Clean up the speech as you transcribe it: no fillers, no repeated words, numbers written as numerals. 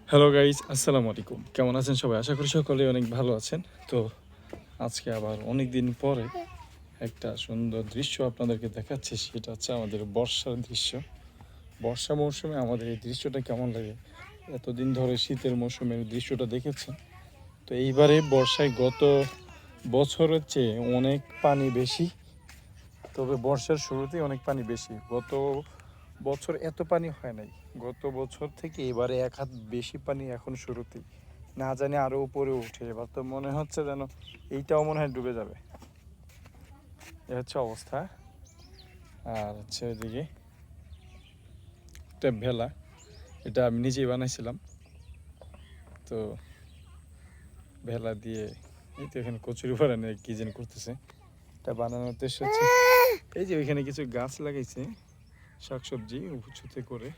Hello guys, আসসালামু আলাইকুম। কেমন আছেন সবাই? আশা করি সকলে অনেক ভালো আছেন। তো আজকে আবার অনেক দিন পরে একটা সুন্দর দৃশ্য আপনাদেরকে দেখাচ্ছি। সেটা হচ্ছে আমাদের বর্ষার দৃশ্য। বর্ষা মৌসুমে আমাদের এই দৃশ্যটা কেমন লাগে? এতদিন ধরে শীতের মৌসুমের দৃশ্যটা দেখেছেন। তো এইবারে বর্ষায় গত বছরের চেয়ে অনেক পানি বেশি। তবে বর্ষার শুরুতেই অনেক পানি বেশি। গত বছর এত পানি হয় নাই। গত বছর থেকে এবারে এক হাত বেশি পানি এখন শুরুতেই। না জানি আরও উপরে উঠে, এবার তো মনে হচ্ছে যেন এইটাও মনে হয় ডুবে যাবে। এ হচ্ছে অবস্থা। আর হচ্ছে ওইদিকে একটা ভেলা, এটা আমি নিজেই বানাইছিলাম। তো ভেলা দিয়ে এই তো এখানে কচুরি বানানো কি যেন করতেছে। এটা বানানোর উদ্দেশ্য হচ্ছে এই যে ওইখানে কিছু গাছ লাগাইছে, শাকসবজি উঁচুতে করে।